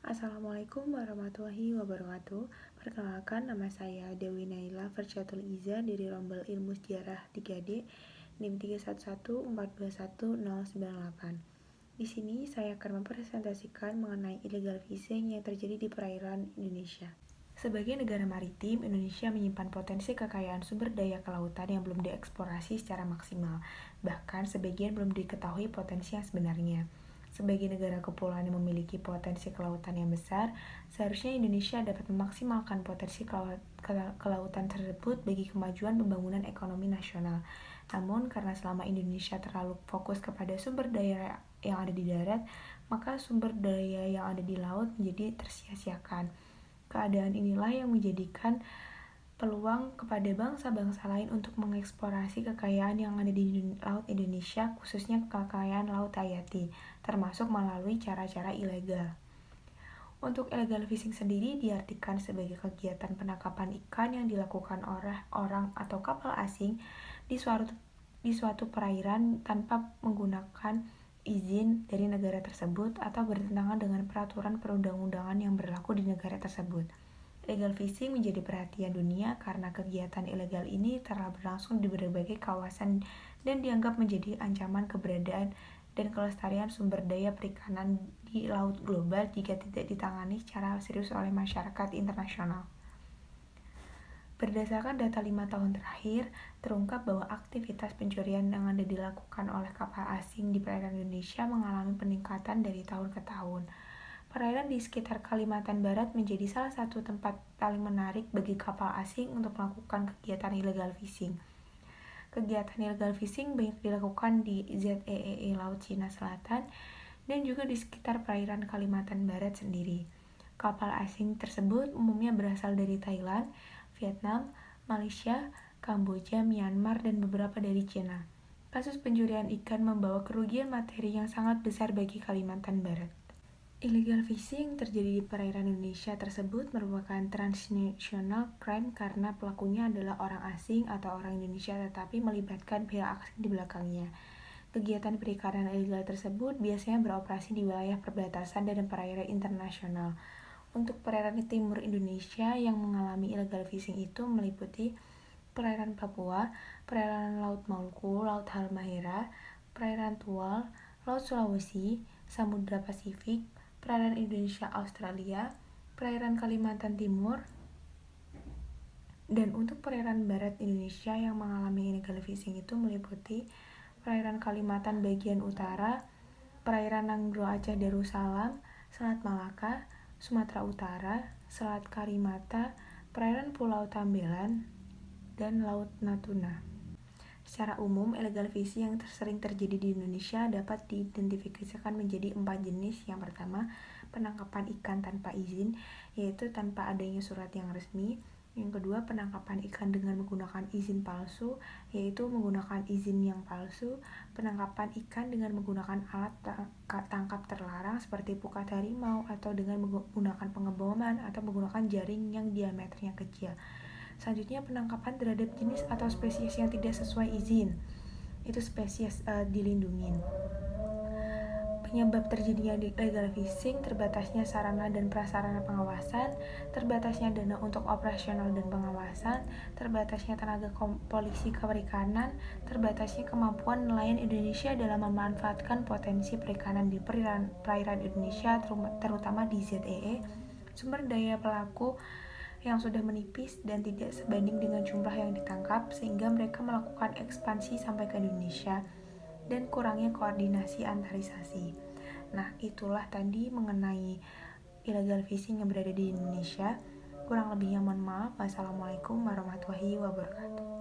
Assalamualaikum warahmatullahi wabarakatuh. Perkenalkan, nama saya Dewi Naila Firjatul Iza dari Rombel Ilmu Sejarah 3D NIM 311421098. Di sini saya akan mempresentasikan mengenai illegal fishing yang terjadi di perairan Indonesia. Sebagai negara maritim, Indonesia menyimpan potensi kekayaan sumber daya kelautan yang belum dieksplorasi secara maksimal. Bahkan sebagian belum diketahui potensi yang sebenarnya. Sebagai negara kepulauan yang memiliki potensi kelautan yang besar, seharusnya Indonesia dapat memaksimalkan potensi kelautan tersebut bagi kemajuan pembangunan ekonomi nasional. Namun, karena selama Indonesia terlalu fokus kepada sumber daya yang ada di darat, maka sumber daya yang ada di laut menjadi tersia-siakan. Keadaan inilah yang menjadikan peluang kepada bangsa-bangsa lain untuk mengeksplorasi kekayaan yang ada di Laut Indonesia, khususnya kekayaan Laut Hayati, termasuk melalui cara-cara ilegal. Untuk illegal fishing sendiri diartikan sebagai kegiatan penangkapan ikan yang dilakukan oleh orang atau kapal asing di suatu perairan tanpa menggunakan izin dari negara tersebut atau bertentangan dengan peraturan perundang-undangan yang berlaku di negara tersebut. Illegal fishing menjadi perhatian dunia karena kegiatan ilegal ini telah berlangsung di berbagai kawasan dan dianggap menjadi ancaman keberadaan dan kelestarian sumber daya perikanan di laut global jika tidak ditangani secara serius oleh masyarakat internasional. Berdasarkan data 5 tahun terakhir, terungkap bahwa aktivitas pencurian yang ada dilakukan oleh kapal asing di perairan Indonesia mengalami peningkatan dari tahun ke tahun. Perairan di sekitar Kalimantan Barat menjadi salah satu tempat paling menarik bagi kapal asing untuk melakukan kegiatan illegal fishing. Kegiatan illegal fishing banyak dilakukan di ZEE Laut Cina Selatan dan juga di sekitar perairan Kalimantan Barat sendiri. Kapal asing tersebut umumnya berasal dari Thailand, Vietnam, Malaysia, Kamboja, Myanmar, dan beberapa dari Cina. Kasus pencurian ikan membawa kerugian materi yang sangat besar bagi Kalimantan Barat. Illegal fishing terjadi di perairan Indonesia tersebut merupakan transnational crime karena pelakunya adalah orang asing atau orang Indonesia tetapi melibatkan pihak asing di belakangnya. Kegiatan perikanan ilegal tersebut biasanya beroperasi di wilayah perbatasan dan perairan internasional. Untuk perairan timur Indonesia yang mengalami illegal fishing itu meliputi perairan Papua, perairan Laut Maluku, Laut Halmahera, perairan Tual, Laut Sulawesi, Samudra Pasifik, perairan Indonesia Australia, perairan Kalimantan Timur, dan untuk perairan barat Indonesia yang mengalami illegal fishing itu meliputi perairan Kalimantan bagian utara, perairan Nanggro Aceh Darussalam, Selat Malaka, Sumatera Utara, Selat Karimata, perairan Pulau Tambelan, dan Laut Natuna. Secara umum, illegal fishing yang sering terjadi di Indonesia dapat diidentifikasikan menjadi 4 jenis. Yang pertama, penangkapan ikan tanpa izin, yaitu tanpa adanya surat yang resmi. Yang kedua, penangkapan ikan dengan menggunakan izin palsu, yaitu menggunakan izin yang palsu. Penangkapan ikan dengan menggunakan alat tangkap terlarang seperti pukat harimau atau dengan menggunakan pengeboman atau menggunakan jaring yang diameternya kecil. Selanjutnya, penangkapan terhadap jenis atau spesies yang tidak sesuai izin, itu spesies dilindungi. Penyebab terjadinya illegal fishing, terbatasnya sarana dan prasarana pengawasan, terbatasnya dana untuk operasional dan pengawasan, terbatasnya tenaga polisi perikanan, terbatasnya kemampuan nelayan Indonesia dalam memanfaatkan potensi perikanan di perairan Indonesia, terutama di ZEE, sumber daya pelaku yang sudah menipis dan tidak sebanding dengan jumlah yang ditangkap sehingga mereka melakukan ekspansi sampai ke Indonesia, dan kurangnya koordinasi antarisasi. Nah, itulah tadi mengenai illegal fishing yang berada di Indonesia. Kurang lebihnya mohon maaf. Wassalamualaikum warahmatullahi wabarakatuh.